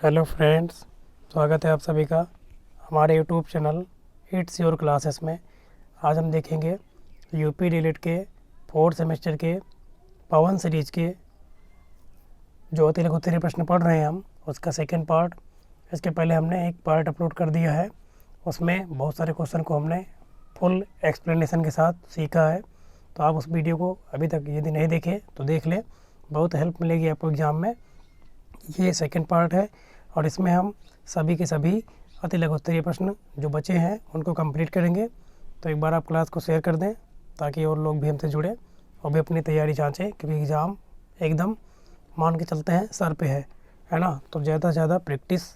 Hello friends, स्वागत है आप सभी का हमारे YouTube channel it's your classes में। आज हम देखेंगे यूपी डीलिट के 4th सेमेस्टर के पवन सीरीज के जो अति लघु उत्तरीय प्रश्न पढ़ रहे हैं हम उसका सेकंड पार्ट। इसके पहले हमने एक पार्ट अपलोड कर दिया है, उसमें बहुत सारे क्वेश्चन को हमने फुल एक्सप्लेनेशन के साथ सीखा है। तो आप उस वीडियो को अभी तक यदि नहीं देखे तो देख लें, बहुत हेल्प मिलेगी आपको एग्ज़ाम में। ये सेकंड पार्ट है और इसमें हम सभी के सभी अति लघु उत्तरीय प्रश्न जो बचे हैं उनको कंप्लीट करेंगे। तो एक बार आप क्लास को शेयर कर दें ताकि और लोग भी हमसे जुड़े और भी अपनी तैयारी जांचें, क्योंकि एग्ज़ाम एकदम मान के चलते हैं सर पे है ना। तो ज़्यादा से ज़्यादा प्रैक्टिस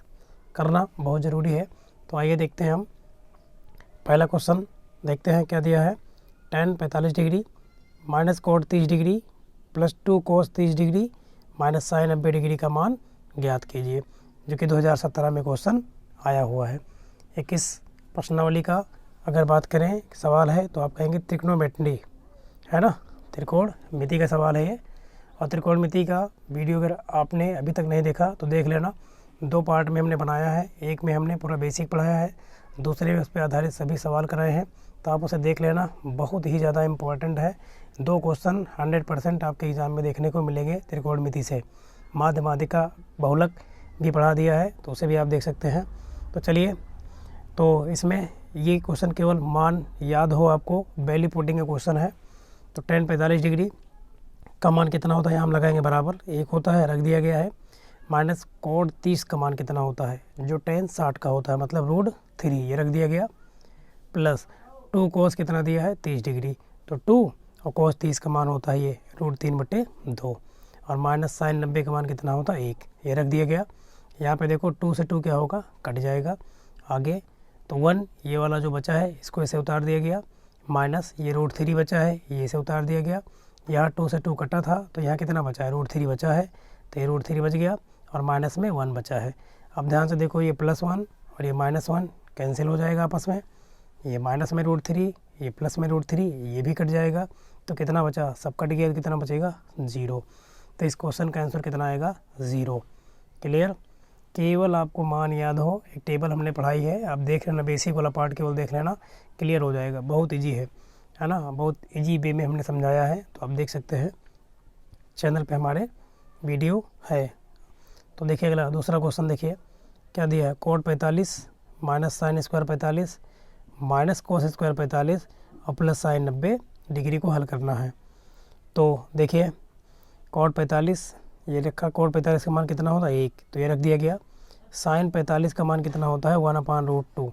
करना बहुत ज़रूरी है। तो आइए देखते हैं हम पहला क्वेश्चन देखते हैं क्या दिया है। tan 45 degree minus cot 30 degree plus 2 कोस 30 डिग्री माइनस साइन 90 डिग्री का मान ज्ञात कीजिए, जो कि 2017 में क्वेश्चन आया हुआ है। 21 प्रश्नावली का अगर बात करें सवाल है तो आप कहेंगे त्रिकोणमिति, है ना, त्रिकोणमिति का सवाल है ये। और त्रिकोणमिति का वीडियो अगर आपने अभी तक नहीं देखा तो देख लेना। 2 पार्ट में हमने बनाया है, एक में हमने पूरा बेसिक पढ़ाया है, दूसरे में उस पर आधारित सभी सवाल कराए हैं। तो आप उसे देख लेना, बहुत ही ज़्यादा इम्पोर्टेंट है। 2 क्वेश्चन 100% आपके एग्ज़ाम में देखने को मिलेंगे त्रिकोणमिति से। माध्यमातिका बहुलक भी पढ़ा दिया है तो उसे भी आप देख सकते हैं। तो चलिए, तो इसमें ये क्वेश्चन केवल मान याद हो आपको, वैल्यू पुटिंग का क्वेश्चन है। तो tan 45 डिग्री का मान कितना होता है, हम लगाएंगे बराबर 1 होता है, रख दिया गया है। माइनस कोड 30 का मान कितना होता है, जो tan 60 का होता है, मतलब √3, ये रख दिया गया। प्लस 2 कोस कितना दिया है 30 डिग्री, तो 2 और कोस 30 का मान होता है ये √3/2। और माइनस साइन 90 का मान कितना होता है 1, ये रख दिया गया। यहाँ पे देखो 2 से 2 क्या होगा, कट जाएगा। आगे तो 1 ये वाला जो बचा है इसको ऐसे उतार दिया गया, माइनस ये √3 बचा है, ये इसे उतार दिया गया। यहाँ 2 से 2 कटा था तो यहाँ कितना बचा है, √3 बचा है, तो ये √3 बच गया और माइनस में 1 बचा है। अब ध्यान से देखो, ये +1 और ये -1 कैंसिल हो जाएगा आपस में। ये माइनस में √3, ये प्लस में √3, ये भी कट जाएगा। तो कितना बचा, सब कट गया तो कितना बचेगा 0। तो इस क्वेश्चन का आंसर कितना आएगा 0। क्लियर, केवल आपको मान याद हो, एक टेबल हमने पढ़ाई है, आप देख लेना, बेसिक वाला पार्ट केवल देख लेना, क्लियर हो जाएगा। बहुत ईजी है ना, बहुत ईजी वे में हमने समझाया है। तो आप देख सकते हैं चैनल पे हमारे वीडियो है। तो देखिए अगला दूसरा क्वेश्चन देखिए क्या दिया है। Cot 45 minus sine square 45 minus cos square 45 और प्लस साइन 90 डिग्री को हल करना है। तो देखिए कोट 45 ये रखा, कोट 45 का मान कितना होता है 1, तो ये रख दिया गया। साइन 45 का मान कितना होता है 1/√2,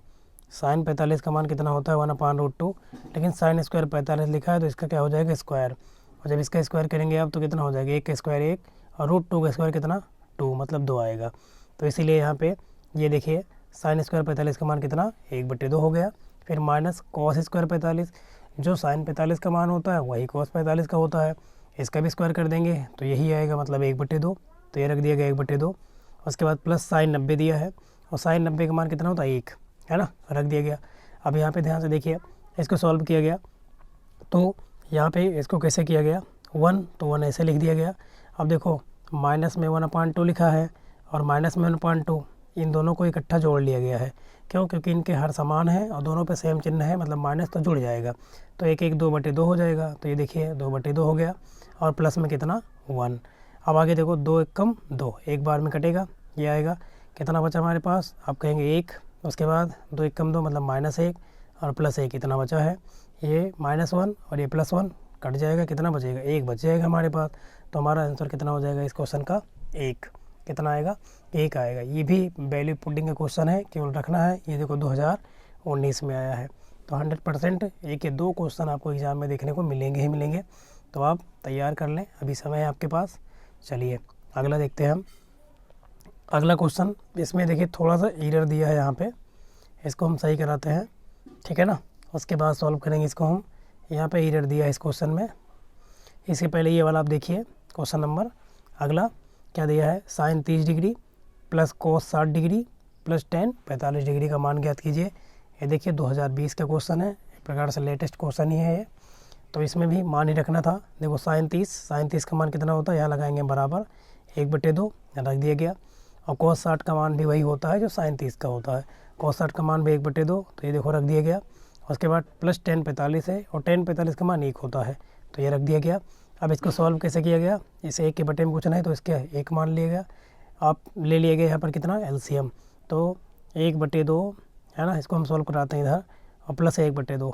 साइन 45 का मान कितना होता है 1/√2। लेकिन साइन स्क्वायर 45 लिखा है तो इसका क्या हो जाएगा स्क्वायर, और जब इसका स्क्वायर करेंगे आप तो कितना हो जाएगा 1 का स्क्वायर 1 और √2 का स्क्वायर कितना 2, मतलब 2 आएगा। तो इसीलिए यहाँ पे ये देखिए साइन स्क्वायर 45 का मान कितना 1/2 हो गया। फिर माइनस कॉस स्क्वायर 45, जो साइन 45 का मान होता है वही कॉस 45 का होता है, इसका भी स्क्वायर कर देंगे तो यही आएगा, मतलब 1/2। तो ये रख दिया गया 1/2। उसके बाद प्लस साइन 90 दिया है और साइन 90 का मान कितना होता है 1, है ना, रख दिया गया। अब यहाँ पे ध्यान से देखिए, इसको सॉल्व किया गया तो यहाँ पे इसको कैसे किया गया 1, तो 1 ऐसे लिख दिया गया। अब देखो माइनस में 1/2 लिखा है और माइनस में 1/2, इन दोनों को इकट्ठा जोड़ लिया गया है। क्यों, क्योंकि इनके हर समान है और दोनों पे सेम चिन्ह है, मतलब माइनस तो जुड़ जाएगा। तो 1 1 2/2 हो जाएगा। तो ये देखिए 2/2 हो गया और प्लस में कितना 1। अब आगे देखो 2 1 कम 2, एक बार में कटेगा, ये आएगा। कितना बचा हमारे पास, आप कहेंगे 1, उसके बाद 2 1 कम 2 मतलब -1 और प्लस 1 इतना बचा है, ये -1 और ये +1 कट जाएगा, कितना बचेगा 1 बच जाएगा हमारे पास। तो हमारा आंसर कितना हो जाएगा इस क्वेश्चन का 1, कितना आएगा 1 आएगा। ये भी वैल्यू पुटिंग का क्वेश्चन है, केवल रखना है। ये देखो 2019 में आया है। तो 100% एक या 2 क्वेश्चन आपको एग्ज़ाम में देखने को मिलेंगे ही मिलेंगे। तो आप तैयार कर लें, अभी समय है आपके पास। चलिए अगला देखते हैं हम। अगला क्वेश्चन, इसमें देखिए थोड़ा सा एरर दिया है यहाँ पे, इसको हम सही कराते हैं, ठीक है ना, उसके बाद सॉल्व करेंगे इसको हम। यहाँ पे एरर दिया है इस क्वेश्चन में। इसके पहले ये वाला आप देखिए क्वेश्चन नंबर। अगला क्या दिया है, sine 30 degree plus cos 60 degree plus tan 45 degree का मान ज्ञात कीजिए। ये देखिए 2020 का क्वेश्चन है, एक प्रकार से लेटेस्ट क्वेश्चन ही है ये। तो इसमें भी मान ही रखना था। देखो साइन 30 का मान कितना होता है, यहाँ लगाएंगे बराबर 1/2, रख दिया गया। और cos 60 का मान भी वही होता है जो sin 30 का होता है। cos 60 का मान भी 1/2, तो ये देखो रख दिया गया। उसके बाद प्लस tan 45 है और tan 45 का मान 1 होता है, तो ये रख दिया गया। अब इसको सॉल्व कैसे किया गया, इस 1 के बटे में कुछ नहीं तो इसके 1 मान लिया गया। आप ले लिए गए यहाँ पर कितना LCM, तो 1/2 है ना, इसको हम सॉल्व कराते हैं इधर, और प्लस 1/2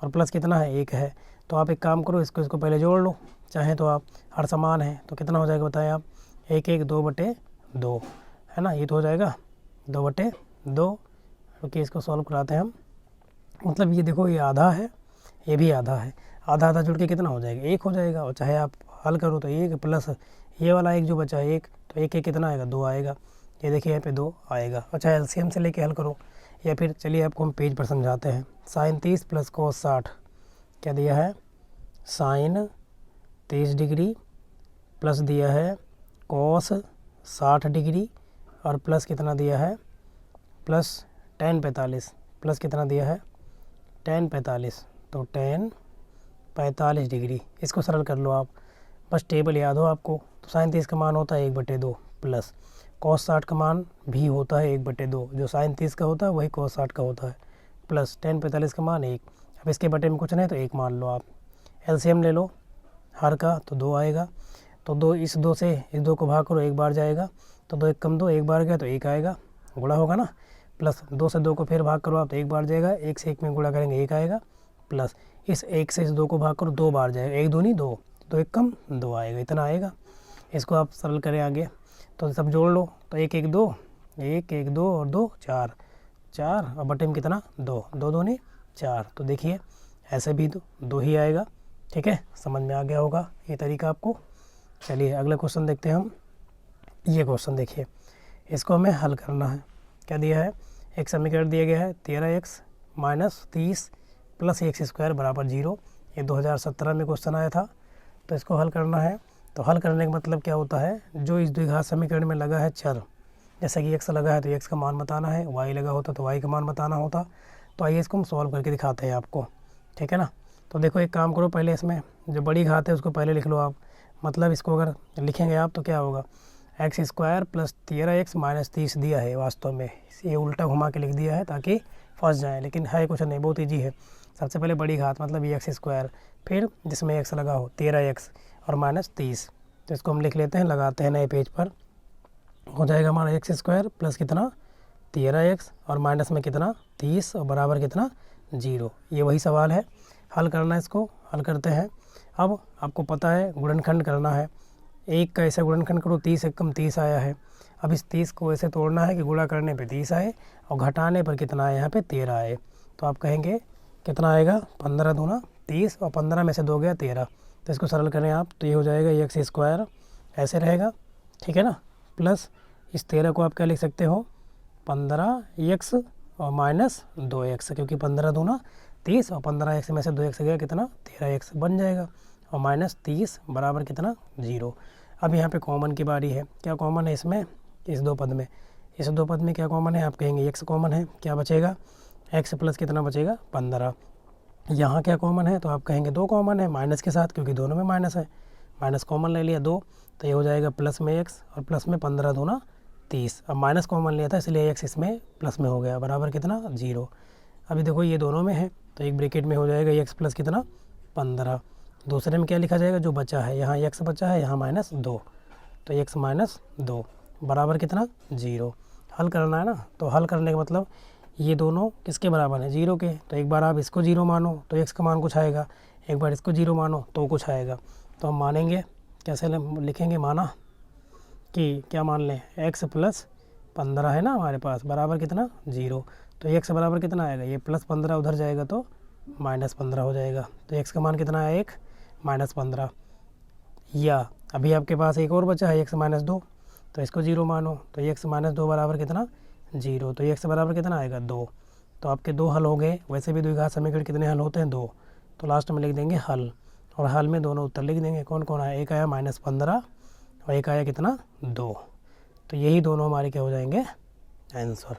और प्लस कितना है 1 है। तो आप एक काम करो, इसको पहले जोड़ लो, चाहे तो आप हर समान है तो कितना हो जाएगा बताएं आप, 1 2/2 है ना, ये तो हो जाएगा 2/2, क्योंकि इसको सॉल्व कराते हैं हम। मतलब ये देखो ये आधा है, ये भी आधा है, आधा आधा जुड़ के कितना हो जाएगा 1 हो जाएगा। और चाहे आप हल करो तो 1 प्लस ये वाला 1 जो बचा है 1, तो 1 कितना आएगा 2 आएगा। ये देखिए यहाँ पे 2 आएगा। और चाहे LCM से लेके हल करो, या फिर चलिए आपको हम पेज पर समझाते हैं। sin 30 प्लस cos 60 क्या दिया है, sin 30 डिग्री प्लस दिया है cos 60 डिग्री, और प्लस कितना दिया है, प्लस tan 45, प्लस कितना दिया है tan 45, तो tan 45 डिग्री। इसको सरल कर लो आप, बस टेबल याद हो आपको। तो sin 30 का मान होता है 1/2 प्लस cos 60 का मान भी होता है 1/2, जो sin 30 का होता है वही cos 60 का होता है, प्लस tan 45 का मान 1। अब इसके बटे में कुछ नहीं तो 1 मान लो आप। LCM ले लो हर का, तो 2 आएगा। तो 2 इस 2 से इस 2 को भाग करो, 1 बार जाएगा, तो 2 1 कम 2, 1 बार गया तो 1 आएगा, गुणा होगा ना। प्लस 2 से 2 को फिर भाग करो आप, तो 1 बार जाएगा, 1 से 1 में गुणा करेंगे 1 आएगा, प्लस इस 1 से इस 2 को भाग करो, 2 बार जाएगा, 1 2 नहीं 2, 2 1 कम 2 आएगा, इतना आएगा। इसको आप सरल करें आगे, तो सब जोड़ लो, तो 1 1 2, 1 1 2 और 2 4, 4 और बटे में कितना 2, 2 2 नहीं 4। तो देखिए ऐसे भी 2 ही आएगा। ठीक है, समझ में आ गया होगा ये तरीका आपको। चलिए अगला क्वेश्चन देखते हैं हम। ये क्वेश्चन देखिए, इसको हमें हल करना है। क्या दिया है, एक समीकरण दिया गया है 13x - 30 + x² = 0। ये 2017 में क्वेश्चन आया था। तो इसको हल करना है। तो हल करने का मतलब क्या होता है, जो इस द्विघात समीकरण में लगा है चर, जैसे कि x लगा है तो x का मान बताना है, y लगा होता तो y का मान बताना होता। तो आइए इसको हम सॉल्व करके दिखाते हैं आपको, ठीक है ना। तो देखो एक काम करो, पहले इसमें जो बड़ी घात है उसको पहले लिख लो आप। मतलब इसको अगर लिखेंगे आप तो क्या होगा, x² + 13x - 30 दिया है। वास्तव में ये उल्टा घुमा के लिख दिया है ताकि फंस जाए, लेकिन है कुछ नहीं, बहुत ईजी है। सबसे पहले बड़ी घात मतलब ये x², फिर जिसमें x लगा हो 13x और -30। तो इसको हम लिख लेते हैं, लगाते हैं नए पेज पर। हो जाएगा हमारा x² प्लस कितना 13x और माइनस में कितना 30 और बराबर कितना 0। ये वही सवाल है, हल करना है। इसको हल करते हैं। अब आपको पता है गुणनखंड करना है। 1 का ऐसा गुणनखंड करो, 30 1 कम 30 आया है। अब इस 30 को ऐसे तोड़ना है कि गुणा करने पे 30 आए और घटाने पर कितना आए, यहाँ पे 13 आए। तो आप कहेंगे कितना आएगा, 15 दूना 30 और 15 में से 2 गया 13। तो इसको सरल करें आप, तो ये हो जाएगा x² ऐसे रहेगा, ठीक है ना, प्लस इस 13 को आप क्या लिख सकते हो 15x और -2x, क्योंकि 15 दूना 30 और 15x में से 2x गया कितना 13x बन जाएगा, और -30 बराबर कितना 0। अब यहाँ पे कॉमन की बारी है। क्या कॉमन है इसमें, इस 2 पद में, इस 2 पद में क्या कॉमन है, आप कहेंगे x कॉमन है, क्या बचेगा x प्लस कितना बचेगा 15। यहाँ क्या कॉमन है, तो आप कहेंगे 2 कॉमन है माइनस के साथ, क्योंकि दोनों में माइनस है, माइनस कॉमन ले लिया 2, तो ये हो जाएगा प्लस में x और प्लस में 15 दूना 30। अब माइनस कॉमन लिया था इसलिए x इसमें प्लस में हो गया, बराबर कितना 0। अभी देखो ये दोनों में है तो एक ब्रैकेट में हो जाएगा x प्लस कितना 15। दूसरे में क्या लिखा जाएगा, जो बचा है, यहाँ x बचा है, यहाँ -2, तो x - 2 बराबर कितना 0। हल करना है ना। तो हल करने का मतलब ये दोनों किसके बराबर है 0 के। तो एक बार आप इसको 0 मानो तो x का मान कुछ आएगा, एक बार इसको 0 मानो तो कुछ आएगा। तो हम मानेंगे, कैसे लिखेंगे, माना कि क्या मान लें, x प्लस 15 है ना हमारे पास, बराबर कितना 0। तो x बराबर कितना आएगा, ये प्लस 15 उधर जाएगा तो -15 हो जाएगा। तो x का मान कितना है, 1 -15। या अभी आपके पास एक और बचा है x - 2, तो इसको 0 मानो, तो x - 2 बराबर कितना 0। तो x बराबर कितना आएगा 2। तो आपके 2 हल हो गए। वैसे भी द्विघात समीकरण कितने हल होते हैं 2, तो लास्ट में लिख देंगे हल, और हल में दोनों उत्तर लिख देंगे। कौन कौन आया, एक आया -15 और एक आया कितना 2। तो यही दोनों हमारे क्या हो जाएंगे आंसर।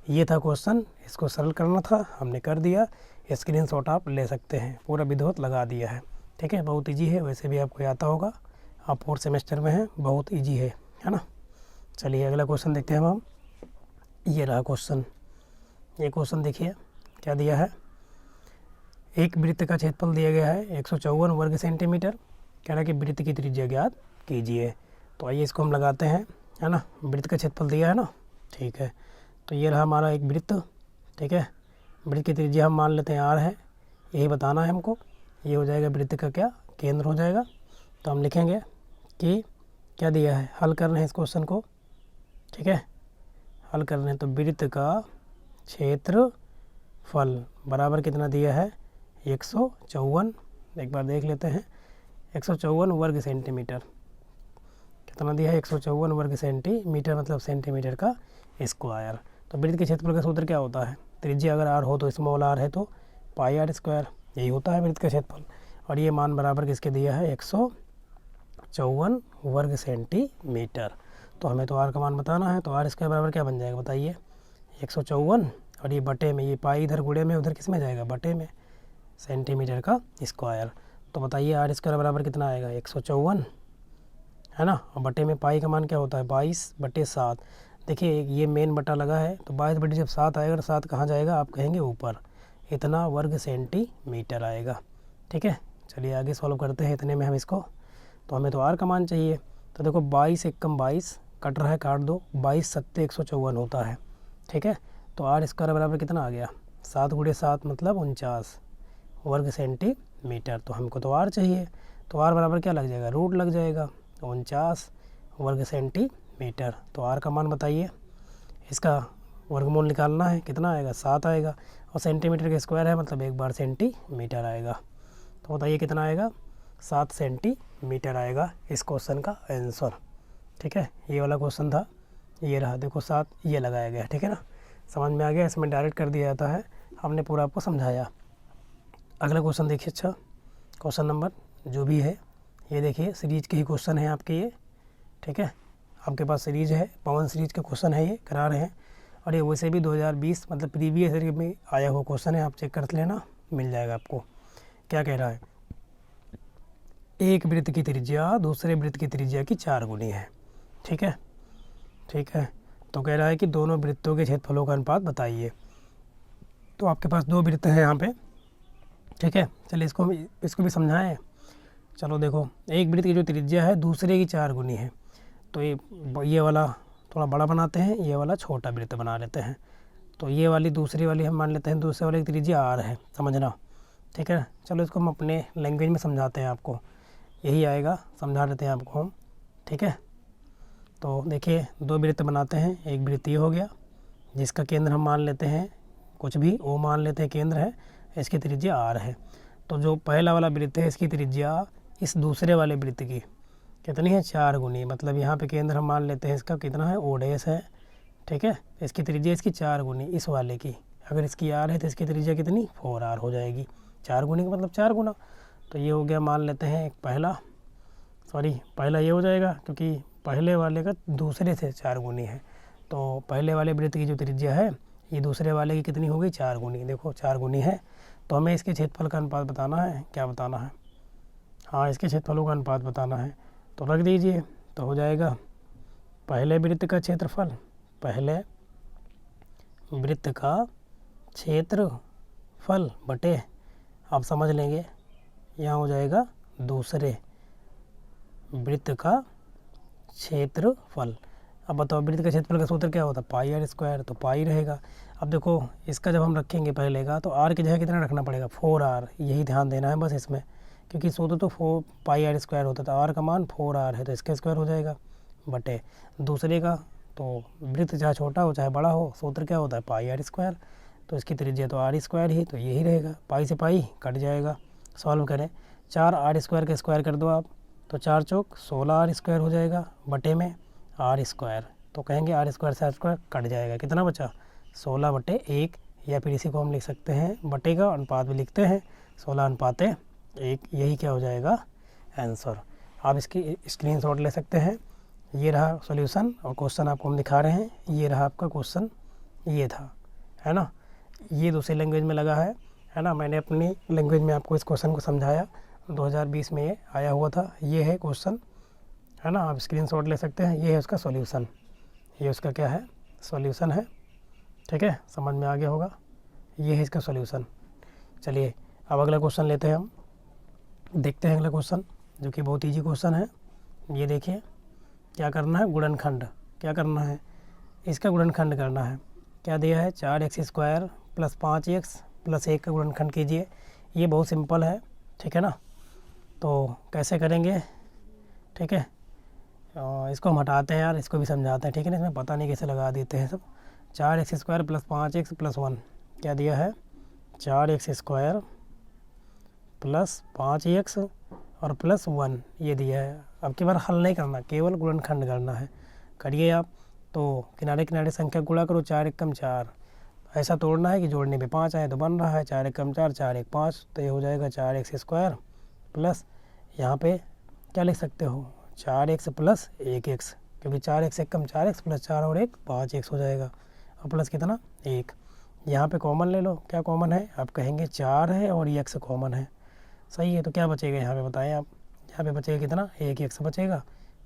ये था क्वेश्चन, इसको सरल करना था, हमने कर दिया। स्क्रीनशॉट आप ले सकते हैं, पूरा विधिवत लगा दिया है, ठीक है। बहुत ईजी है, वैसे भी आपको आता होगा, आप 4th सेमेस्टर में हैं, बहुत ईजी है ना। चलिए अगला क्वेश्चन देखते हैं हम। ये रहा क्वेश्चन। ये क्वेश्चन देखिए क्या दिया है। एक वृत्त का क्षेत्रफल दिया गया है 154 वर्ग सेंटीमीटर। कह रहा है कि वृत्त की त्रिज्या ज्ञात कीजिए। तो आइए इसको हम लगाते हैं, है ना। वृत्त का क्षेत्रफल दिया है ना, ठीक है। तो ये रहा हमारा एक वृत्त, ठीक है। वृत्त की त्रिज्या हम मान लेते हैं r है, यही बताना है हमको। ये हो जाएगा वृत्त का क्या, केंद्र हो जाएगा। तो हम लिखेंगे कि क्या दिया है, हल करना है इस क्वेश्चन को, ठीक है। हल करना है तो वृत्त का क्षेत्रफल बराबर कितना दिया है 154। एक बार देख लेते हैं, 154 वर्ग सेंटीमीटर कितना दिया है, 154 वर्ग सेंटीमीटर मतलब सेंटीमीटर का स्क्वायर। तो वृत्त के क्षेत्रफल का सूत्र क्या होता है, त्रिज्या अगर r हो तो स्मॉल r है तो पाई r स्क्वायर, यही होता है वृत्त का क्षेत्रफल। और ये मान बराबर किसके दिया है 154 वर्ग सेंटीमीटर। तो हमें तो r का मान बताना है, तो r स्क्वायर बराबर क्या बन जाएगा बताइए 154, और ये बटे में, ये पाई इधर गुणे में उधर किस में जाएगा बटे में, सेंटीमीटर का स्क्वायर। तो बताइए r स्क्वायर बराबर कितना आएगा 154, है ना। और बटे में पाई का मान क्या होता है 22/7। देखिए ये मेन बटा लगा है, तो 22 जब 7 आएगा तो 7 कहाँ जाएगा, आप कहेंगे ऊपर, इतना वर्ग सेंटीमीटर आएगा, ठीक है। चलिए आगे सॉल्व करते हैं इतने में हम इसको। तो हमें तो r का मान चाहिए। तो देखो 22 एकम 22 कट रहा है, काट दो, 22 सत्ते 154 होता है, ठीक है। तो r स्क्वायर बराबर कितना आ गया 7 × 7 मतलब 49 वर्ग सेंटीमीटर। तो हमको तो r चाहिए, तो r बराबर क्या लग जाएगा, रूट लग जाएगा, 49 वर्ग सेंटीमीटर। तो r का मान बताइए, इसका वर्गमूल निकालना है, कितना आएगा 7 आएगा, और सेंटीमीटर का स्क्वायर है मतलब एक बार सेंटीमीटर आएगा। तो बताइए कितना आएगा 7 सेंटीमीटर आएगा इस क्वेश्चन का आंसर, ठीक है। ये वाला क्वेश्चन था, ये रहा देखो 7 ये लगाया गया, ठीक है ना। समझ में आ गया, इसमें डायरेक्ट कर दिया जाता है, हमने पूरा आपको समझाया। अगला क्वेश्चन देखिए, अच्छा क्वेश्चन नंबर जो भी है ये देखिए, सीरीज के ही क्वेश्चन है आपके ये, ठीक है। आपके पास सीरीज है, पवन सीरीज का क्वेश्चन है, ये करा रहे हैं। और ये वैसे भी 2020 मतलब प्रीवियस ईयर में आया हुआ क्वेश्चन है, आप चेक कर लेना, मिल जाएगा आपको। क्या कह रहा है, एक वृत्त की त्रिज्या दूसरे वृत्त की त्रिज्या की 4 गुनी है, ठीक है, ठीक है। तो कह रहा है कि दोनों वृत्तों के क्षेत्रफलों का अनुपात बताइए। तो आपके पास 2 वृत्त हैं यहाँ पे, ठीक है। चलिए इसको भी समझाएं। चलो देखो, एक वृत्त की जो त्रिज्या है दूसरे की 4 गुनी है, तो ये वाला थोड़ा बड़ा बनाते हैं, ये वाला छोटा वृत्त बना लेते हैं। तो ये वाली दूसरी वाली हम मान लेते हैं, दूसरे वाले की त्रिज्या r है, समझना, ठीक है। चलो इसको हम अपने लैंग्वेज में समझाते हैं, आपको यही आएगा, समझा देते हैं आपको हम, ठीक है। तो देखिए 2 वृत्त बनाते हैं, एक वृत्त ये हो गया जिसका केंद्र हम मान लेते हैं कुछ भी o मान लेते हैं केंद्र है, इसकी त्रिज्या r है। तो जो पहला वाला वृत्त है इसकी त्रिज्या इस दूसरे वाले वृत्त की कितनी है 4 गुनी, मतलब यहाँ पे केंद्र हम मान लेते हैं इसका कितना है o डैश है, ठीक है। इसकी त्रिज्या इसकी 4 गुनी इस वाले की, अगर इसकी r है तो इसकी त्रिज्या कितनी 4r हो जाएगी, 4 गुनी का मतलब 4 गुना। तो ये हो गया, मान लेते हैं एक पहला ये हो जाएगा क्योंकि पहले वाले का दूसरे से 4 गुनी है। तो पहले वाले वृत्त की जो त्रिज्या है ये दूसरे वाले की कितनी हो गई 4 गुनी, देखो 4 गुनी है। तो हमें इसके क्षेत्रफल का अनुपात बताना है, क्या बताना है, हाँ इसके क्षेत्रफलों का अनुपात बताना है। तो रख दीजिए, तो हो जाएगा पहले वृत्त का क्षेत्रफल, पहले वृत्त का क्षेत्रफल बटे, आप समझ लेंगे यहाँ हो जाएगा दूसरे वृत्त का क्षेत्रफल। अब बताओ वृत्त का क्षेत्रफल का सूत्र क्या होता है पाई r स्क्वायर, तो पाई रहेगा। अब देखो इसका जब हम रखेंगे पहले का, तो r की जगह कितना रखना पड़ेगा 4r, यही ध्यान देना है बस इसमें, क्योंकि सूत्र तो 4 पाई r स्क्वायर होता था, r का मान 4r है तो इसका स्क्वायर हो जाएगा बटे दूसरे का। तो वृत्त चाहे छोटा हो चाहे बड़ा हो, सूत्र क्या होता है पाई r स्क्वायर, तो इसकी त्रिज्या तो r स्क्वायर ही, तो यही रहेगा, पाई से पाई कट जाएगा। सॉल्व करें, 4r स्क्वायर का स्क्वायर कर दो आप, तो 4 चौक 16r स्क्वायर हो जाएगा बटे में r स्क्वायर, तो कहेंगे r स्क्वायर से r स्क्वायर कट जाएगा, कितना बचा 16/1, या फिर इसी को हम लिख सकते हैं बटे का अनुपात भी लिखते हैं 16/1, यही क्या हो जाएगा आंसर। आप इसकी स्क्रीनशॉट ले सकते हैं। ये रहा सॉल्यूशन और क्वेश्चन आपको हम दिखा रहे हैं, ये रहा आपका क्वेश्चन, ये था, है ना। ये दूसरी लैंग्वेज में लगा है ना। मैंने अपनी लैंग्वेज में आपको इस क्वेश्चन को समझाया, 2020 में ये आया हुआ था, ये है क्वेश्चन, है ना। आप स्क्रीनशॉट ले सकते हैं, ये है उसका सॉल्यूशन, ये उसका क्या है, सॉल्यूशन है। ठीक है, समझ में आ गया होगा, ये है इसका सॉल्यूशन। चलिए अब अगला क्वेश्चन लेते हैं हम, देखते हैं अगला क्वेश्चन जो कि बहुत इजी क्वेश्चन है। ये देखिए क्या करना है, गुणनखंड क्या करना है, इसका गुणनखंड करना है। क्या दिया है, 4x² + 5x + 1 का गुणनखंड कीजिए। ये बहुत सिंपल है, ठीक है ना। तो कैसे करेंगे, ठीक है, इसको हम हटाते हैं यार, इसको भी समझाते हैं, ठीक है ना। इसमें पता नहीं कैसे लगा देते हैं सब। 4x² + 5x + 1 क्या दिया है, 4x² + 5x और +1 ये दिया है। अब की बार हल नहीं करना, केवल गुणनखंड करना है। करिए आप, तो किनारे किनारे संख्या गुणा करो, 4 × 4। ऐसा तोड़ना है कि जोड़ने पे 5 आए, तो बन रहा है 4 × 4 4 × 5, तो ये हो जाएगा 4x² प्लस यहाँ पे क्या लिख सकते हो, 4x + 1x, क्योंकि 4x 1 × 4x + 4 और 1 5x हो जाएगा, और प्लस कितना 1। यहाँ पे कॉमन ले लो, क्या कॉमन है, आप कहेंगे 4 है और ये x कॉमन है, सही है। तो क्या बचेगा यहाँ पे बताएं आप, यहाँ पे बचेगा कितना, 1x बचेगा,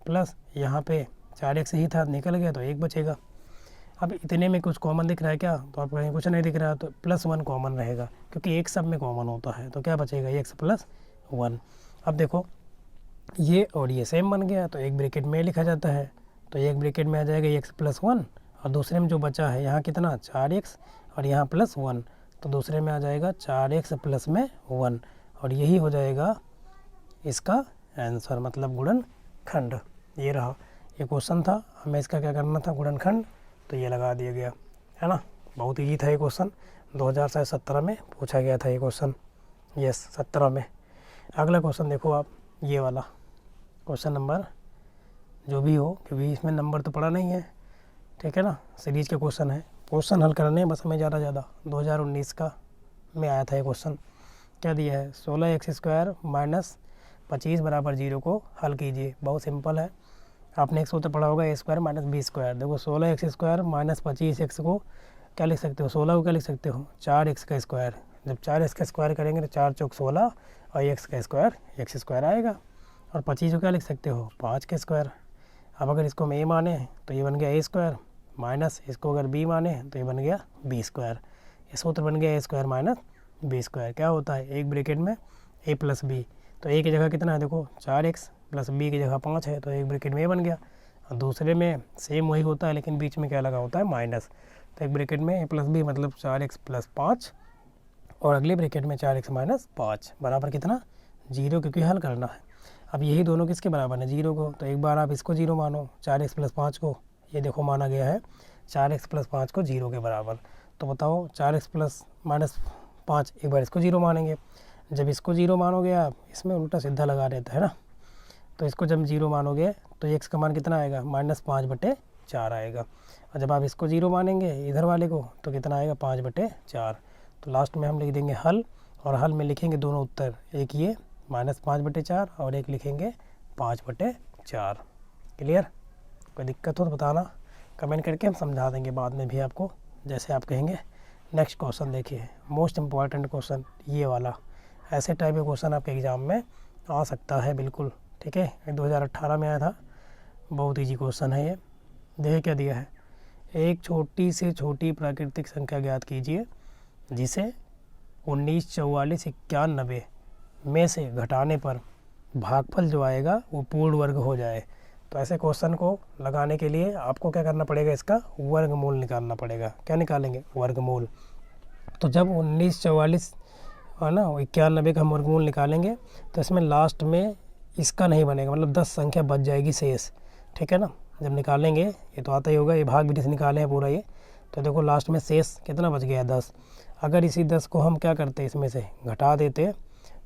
प्लस यहाँ पे 4x ही था निकल गया तो 1 बचेगा। अब इतने में कुछ कॉमन दिख रहा है क्या, तो आप कहेंगे कुछ नहीं दिख रहा, तो +1 कॉमन रहेगा, क्योंकि एक सब में कॉमन होता है। तो क्या बचेगा, x + 1। अब देखो ये और ये सेम बन गया, तो एक ब्रैकेट में लिखा जाता है, तो एक ब्रैकेट में आ जाएगा x + 1, और दूसरे में जो बचा है यहाँ कितना 4x और यहाँ +1, तो दूसरे में आ जाएगा 4x + में 1, और यही हो जाएगा इसका आंसर, मतलब गुणनखंड। ये रहा, ये क्वेश्चन था, हमें इसका क्या करना था, गुणनखंड, तो ये लगा दिया गया, है ना। बहुत ईजी था ये क्वेश्चन, 2017 में पूछा गया था ये क्वेश्चन, यस 17 में। अगला क्वेश्चन देखो आप, ये वाला क्वेश्चन नंबर जो भी हो, क्योंकि इसमें नंबर तो पड़ा नहीं है, ठीक है ना, सीरीज के क्वेश्चन है, क्वेश्चन हल करने हैं बस हमें ज़्यादा 2019 का में आया था ये क्वेश्चन। क्या दिया है, 16x² - 25 = 0 को हल कीजिए। बहुत सिंपल है, आपने एक सूत्र पढ़ा होगा a² - b²। देखो 16x² - 25x को क्या लिख सकते हो, 16 को क्या लिख सकते हो, 4x का स्क्वायर। जब 4x का स्क्वायर करेंगे तो 4 × 4 = 16 और x का स्क्वायर x² आएगा, और 25 को क्या लिख सकते हो, 5 का स्क्वायर। अब अगर इसको हम a माने तो ये बन गया a² माइनस इसको अगर b माने तो ये बन गया b²। ये सूत्र बन गया a² - b²। क्या होता है, एक ब्रैकेट में a + b, तो a की जगह कितना है, देखो 4x + b की जगह 5 है, तो एक ब्रैकेट में a बन गया, और दूसरे में सेम वही होता है लेकिन बीच में क्या लगा होता है, माइनस। तो एक ब्रैकेट में a + b मतलब 4x + 5, और अगले ब्रैकेट में 4x - 5 बराबर कितना, 0, क्योंकि हल करना है। अब यही दोनों किसके बराबर है, 0 को, तो एक बार आप इसको 0 मानो, 4x + 5 को, ये देखो माना गया है 4x + 5 को 0 के बराबर। तो बताओ 4x - 5, एक बार इसको 0 मानेंगे, जब इसको 0 मानोगे आप, इसमें उल्टा सीधा लगा देता है ना, तो इसको जब 0 मानोगे तो x का मान कितना आएगा, -5/4 आएगा, और जब आप इसको 0 मानेंगे इधर वाले को तो कितना आएगा, 5/4। तो लास्ट में हम लिख देंगे हल, और हल में लिखेंगे दोनों उत्तर, एक ये -5/4 और एक लिखेंगे 5/4। क्लियर, कोई दिक्कत हो तो बताना कमेंट करके, हम समझा देंगे बाद में भी आपको, जैसे आप कहेंगे। नेक्स्ट क्वेश्चन देखिए, मोस्ट इम्पॉर्टेंट क्वेश्चन ये वाला, ऐसे टाइप के क्वेश्चन आपके एग्ज़ाम में आ सकता है बिल्कुल, ठीक है। 2018 में आया था, बहुत ईजी क्वेश्चन है ये। देखिए क्या दिया है, एक छोटी से छोटी प्राकृतिक संख्या ज्ञात कीजिए जिसे 19, 44, 91 में से घटाने पर भागफल जो आएगा वो पूर्ण वर्ग हो जाए। तो ऐसे क्वेश्चन को लगाने के लिए आपको क्या करना पड़ेगा, इसका वर्गमूल निकालना पड़ेगा। क्या निकालेंगे, वर्गमूल। तो जब 19, 44 है ना, 91 का हम वर्गमूल निकालेंगे तो इसमें लास्ट में इसका नहीं बनेगा, मतलब 10 संख्या बच जाएगी शेष, ठीक है ना। जब निकालेंगे, ये तो आता ही होगा, ये भाग भी निकाले हैं पूरा ये, तो देखो लास्ट में शेष कितना बच गया, 10। अगर इसी 10 को हम क्या करते, इसमें से घटा देते,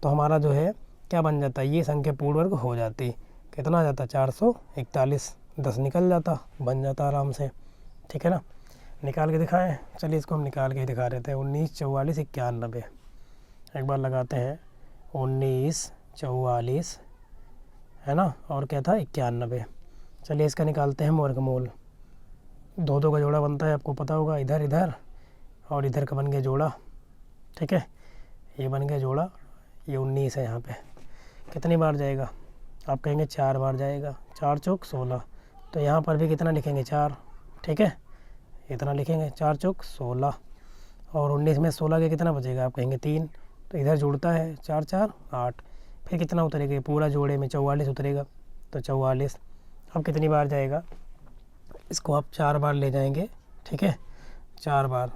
तो हमारा जो है क्या बन जाता है, ये संख्या पूर्ण वर्ग हो जाती। कितना आ जाता, 441, 10 निकल जाता, बन जाता आराम से, ठीक है ना। निकाल के दिखाएं, चलिए इसको हम निकाल के दिखा देते हैं। 19, 44, 91, एक बार लगाते हैं, 19, 44 है ना, और क्या था 91। चलिए इसका निकालते हैं हम वर्गमूल। 2 का जोड़ा बनता है, आपको पता होगा, इधर इधर और इधर का बन गया जोड़ा, ठीक है, ये बन गया जोड़ा, ये 19 है। यहाँ पे कितनी बार जाएगा, आप कहेंगे 4 बार जाएगा, 4 × 4 = 16, तो यहाँ पर भी कितना लिखेंगे, 4, ठीक है, इतना लिखेंगे, 4 चौक 16, और 19 में 16 के कितना बचेगा, आप कहेंगे 3, तो इधर जुड़ता है 4 4 8, फिर कितना उतरेगा, पूरा जोड़े में 44 उतरेगा, तो 44। अब कितनी बार जाएगा, इसको आप 4 बार ले जाएंगे, ठीक है, 4 बार,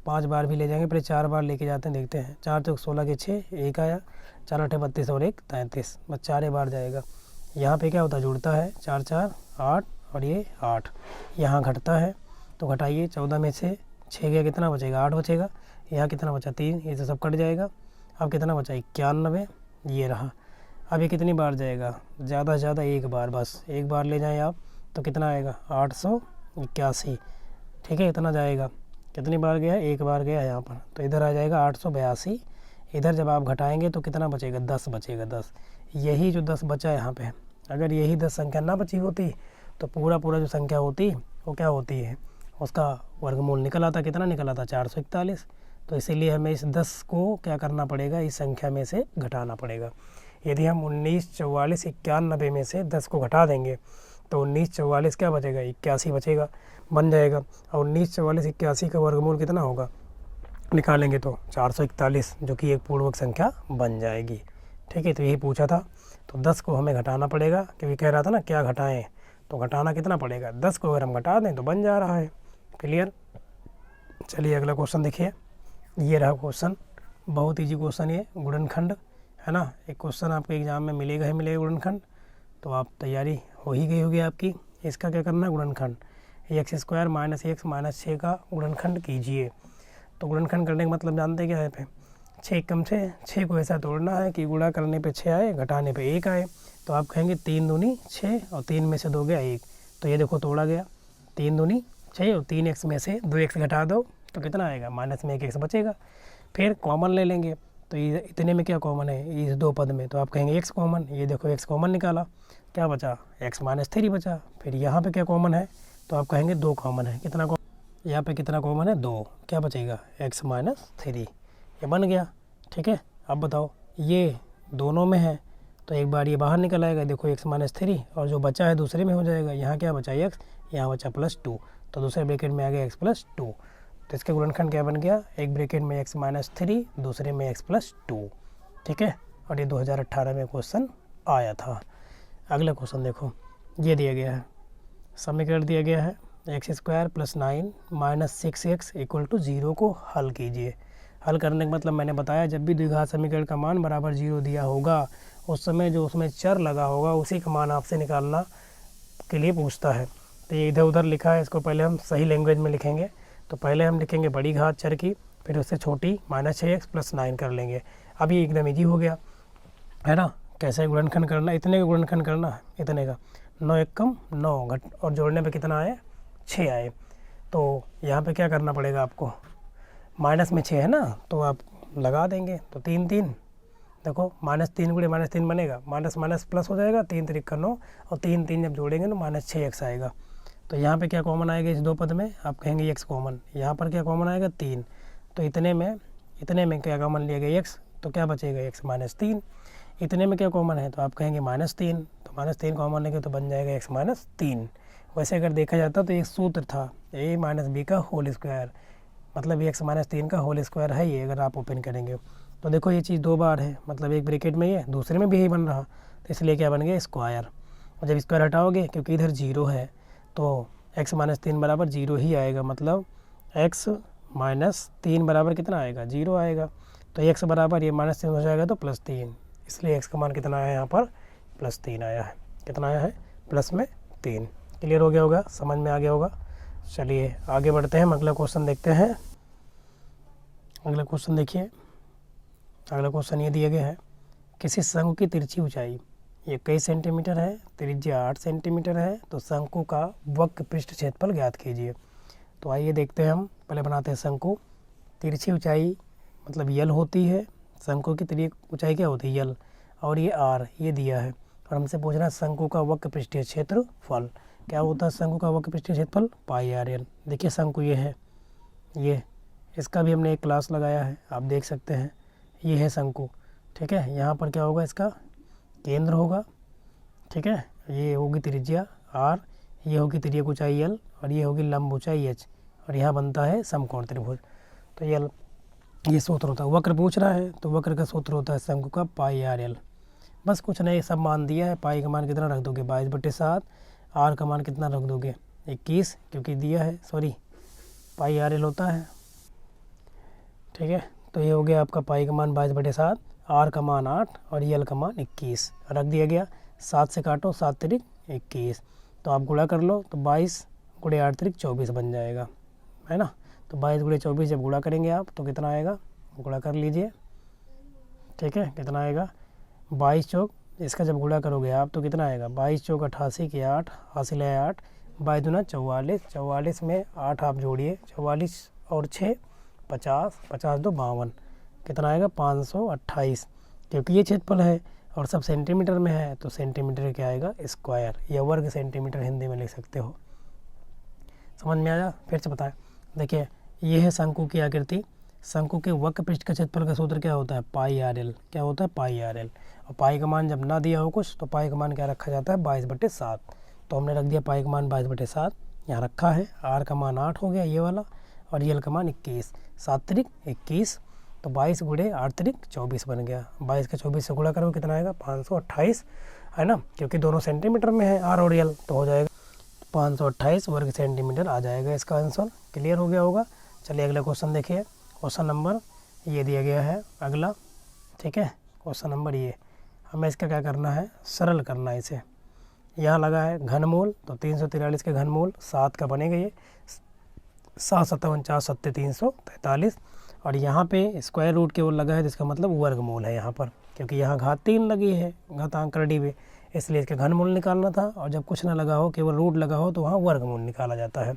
5 बार भी ले जाएंगे, पहले 4 बार लेके जाते हैं, देखते हैं। 4 चौक 16 के 6, 1 आया, 4 8 32 और 1 33, बस 4 बार जाएगा। यहाँ पे क्या होता है, जुड़ता है 4 4 8, और ये 8, यहाँ घटता है, तो घटाइए, 14 में से 6 गया, कितना बचेगा, 8 बचेगा। यहाँ कितना बचा, 3, ये तो सब कट जाएगा। अब कितना बचा, 91, ये रहा। अब ये कितनी बार जाएगा, ज़्यादा से ज़्यादा एक बार, बस एक बार ले जाएं आप, तो कितना आएगा, 881, ठीक है, इतना जाएगा। कितनी बार गया, एक बार गया यहाँ पर, तो इधर आ जाएगा 882। इधर जब आप घटाएंगे तो कितना बचेगा, 10 बचेगा, 10। यही जो 10 बचा यहाँ पे, अगर यही 10 संख्या ना बची होती तो पूरा जो संख्या होती वो क्या होती है, उसका वर्गमूल निकल आता, कितना निकल आता, 441। तो इसीलिए हमें इस 10 को क्या करना पड़ेगा, इस संख्या में से घटाना पड़ेगा। यदि हम 19 44 91 में से 10 को घटा देंगे तो 19 44 क्या बचेगा, 81 बचेगा, बन जाएगा। और 19 44 81 का वर्गमूल कितना होगा, निकालेंगे तो 441, जो कि एक पूर्णांक संख्या बन जाएगी। ठीक है, तो यही पूछा था। तो 10 को हमें घटाना पड़ेगा, क्योंकि कह रहा था ना क्या घटाएं, तो घटाना कितना पड़ेगा, 10 को अगर हम घटा दें तो बन जा रहा है। क्लियर। चलिए अगला क्वेश्चन देखिए, ये रहा क्वेश्चन, बहुत ईजी क्वेश्चन ये, गुणनखंड है ना। एक क्वेश्चन आपके एग्जाम में मिलेगा ही मिलेगा गुणनखंड, तो आप तैयारी हो ही गई होगी आपकी। इसका क्या करना है, गुणनखंड, x square minus x minus 6 का गुणनखंड कीजिए। तो गुणनखंड करने का मतलब जानते क्या है, पे 6 कम से 6 को ऐसा तोड़ना है कि गुणा करने पे 6 आए, घटाने पे 1 आए। तो आप कहेंगे 3 दूनी 6 और 3 में से 2 गया 1, तो ये देखो तोड़ा गया, 3 दूनी 6 और 3 एक्स में से 2 एक्स घटा दो तो कितना आएगा, माइनस में 1 एक्स बचेगा। फिर कॉमन ले लेंगे, तो ये इतने में क्या कॉमन है, इस 2 पद में, तो आप कहेंगे एक्स कॉमन, ये देखो एक्स कॉमन निकाला, क्या बचा, एक्स माइनस 3 बचा। फिर यहाँ पे क्या कॉमन है, तो आप कहेंगे 2 कॉमन है, कितना कॉमन, यहाँ पे कितना कॉमन है, 2, क्या बचेगा, एक्स माइनस 3, ये बन गया। ठीक है, अब बताओ ये दोनों में है तो एक बार ये बाहर निकल आएगा, देखो एक्स माइनस 3, और जो बचा है दूसरे में हो जाएगा। यहाँ क्या बचा, एक्स, यहाँ बचा +2, तो दूसरे ब्रैकेट में आ गया एक्स +2। तो इसका गुणनखंड क्या बन गया, एक ब्रैकेट में एक्स माइनस 3, दूसरे में एक्स +2। ठीक है, और ये 2018 में क्वेश्चन आया था। अगला क्वेश्चन देखो, ये दिया गया है, समीकरण दिया गया है, एक्स स्क्वायर + 9 माइनस 6x = 0 को हल कीजिए। हल करने का मतलब मैंने बताया, जब भी द्विघात समीकरण का मान बराबर 0 दिया होगा उस समय जो उसमें चर लगा होगा उसी का मान आपसे निकालना के लिए पूछता है। तो ये इधर उधर लिखा है, इसको पहले हम सही लैंग्वेज में लिखेंगे। तो पहले हम लिखेंगे बड़ी घात चर की, फिर उससे छोटी -6x + 9 कर लेंगे। अब ये एकदम ईजी हो गया है ना। कैसे गुणनखंड करना, इतने का गुणनखंड करना है, इतने का 9 एकम 9 घट, और जोड़ने पे कितना आए, 6 आए। तो यहाँ पे क्या करना पड़ेगा आपको, माइनस में 6 है ना, तो आप लगा देंगे, तो 3 3, देखो -3 गुणे -3 बनेगा, माइनस माइनस प्लस हो जाएगा, 3 3 9, और 3 3 जब जोड़ेंगे तो -6x आएगा। तो यहाँ पे क्या कॉमन आएगा इस 2 पद में, आप कहेंगे x कॉमन, यहाँ पर क्या कॉमन आएगा 3, तो इतने में क्या कॉमन लिया गया x, तो क्या बचेगा x -3। इतने में क्या कॉमन है, तो आप कहेंगे -3, तो -3 कॉमन लेंगे तो बन जाएगा x -3। वैसे अगर देखा जाता तो एक सूत्र था a - b का होल स्क्वायर, मतलब x -3 का होल स्क्वायर है ये, अगर आप ओपन करेंगे तो देखो ये चीज़ 2 बार है, मतलब एक ब्रैकेट में ये, दूसरे में भी यही बन रहा, तो इसलिए क्या बन गया, स्क्वायर। और जब स्क्वायर हटाओगे, क्योंकि इधर 0 है, तो x -3 बराबर 0 ही आएगा, मतलब x -3 बराबर कितना आएगा, 0 आएगा। तो x बराबर ये -3 हो जाएगा तो +3, इसलिए x का मान कितना आया यहाँ पर, +3 आया है। कितना आया है, +3। क्लियर हो गया होगा, समझ में आ गया होगा। चलिए आगे बढ़ते हैं, हम अगला क्वेश्चन देखते हैं। अगला क्वेश्चन देखिए, अगला क्वेश्चन ये दिया गया है, किसी शंकु की तिरछी ऊंचाई ये कई सेंटीमीटर है, त्रिज्या 8 सेंटीमीटर है, तो शंकु का वक्र पृष्ठ क्षेत्रफल ज्ञात कीजिए। तो आइए देखते हैं, हम पहले बनाते हैं शंकु। तिरछी ऊंचाई मतलब यल होती है, शंकु की ऊंचाई क्या होती है, यल, और ये r ये दिया है, और हमसे पूछ रहा है शंकु का वक्र पृष्ठीय क्षेत्रफल क्या होता है। शंकु का वक्र पृष्ठीय क्षेत्रफल πr। देखिए शंकु ये है, ये इसका भी हमने एक क्लास लगाया है, आप देख सकते हैं, ये है शंकु। ठीक है, यहाँ पर क्या होगा, इसका केंद्र होगा। ठीक है, ये होगी त्रिज्या r, ये होगी तिर्यक ऊंचाई L और ये होगी लंब ऊंचाई H और यहाँ बनता है समकोण त्रिभुज। तो ये सूत्र होता है। वक्र पूछ रहा है तो वक्र का सूत्र होता है शंकु का पाई आर एल। बस कुछ नहीं, सब मान दिया है। पाई का मान कितना रख दोगे 22/7, आर का मान कितना रख दोगे 21 क्योंकि दिया है, सॉरी पाई आर एल होता है। ठीक है, तो ये हो गया आपका पाई का मान 22/7, आर का मान 8 और एल का मान 21 रख दिया गया। 7 से काटो, 7 तिरिक 21, तो आप गुणा कर लो तो 22 गुणे 8 तिरिक 24 बन जाएगा, है ना। तो 22 गुणे 24 जब गुणा करेंगे आप तो कितना आएगा, गुणा कर लीजिए। ठीक है, कितना आएगा 22 चौक, इसका जब गुणा करोगे आप तो कितना आएगा 22 चौक 88 के 8, हासिल है 8, 22 दूना 44, 44 में 8 आप जोड़िए, 44 और 6 50, 50 दो 52, कितना आएगा 528। क्योंकि ये क्षेत्रफल है और सब सेंटीमीटर में है तो सेंटीमीटर क्या आएगा स्क्वायर या वर्ग सेंटीमीटर हिंदी में लिख सकते हो। समझ में आया? फिर से बताएं। देखिए ये है शंकु की आकृति। शंकु के वक्र पृष्ठ का क्षेत्रफल का सूत्र क्या होता है पाई आर एल। क्या होता है पाई आर एल। और पाई का मान जब ना दिया हो कुछ तो पाई का मान क्या रखा जाता है 22/7। तो हमने रख दिया पाई का मान 22/7 यहाँ रखा है। आर का मान 8 हो गया ये वाला और एल का मान 21, 7 तिरिक 21, तो 22 गुणे 8 तिरिक 24 बन गया। 22 का 24 से गुणा करो कितना आएगा 528, है ना, क्योंकि दोनों सेंटीमीटर में है आर और एल, तो हो जाएगा 528 वर्ग सेंटीमीटर आ जाएगा इसका आंसर। क्लियर हो गया होगा। चलिए अगला क्वेश्चन देखिए। क्वेश्चन नंबर ये दिया गया है अगला। ठीक है, क्वेश्चन नंबर ये, हमें इसका क्या करना है, सरल करना है इसे। यहाँ लगा है घनमूल, तो 343 के घनमूल 7 का बनेगा ये, 7 7 49 7 343। और यहाँ पे स्क्वायर रूट के ओर लगा है जिसका मतलब वर्गमूल है यहाँ पर, क्योंकि यहाँ घात 3 लगी है घातांक करड़ी में, इसलिए इसका घनमूल निकालना था। और जब कुछ ना लगा हो केवल रूट लगा हो तो वहाँ वर्गमूल निकाला जाता है।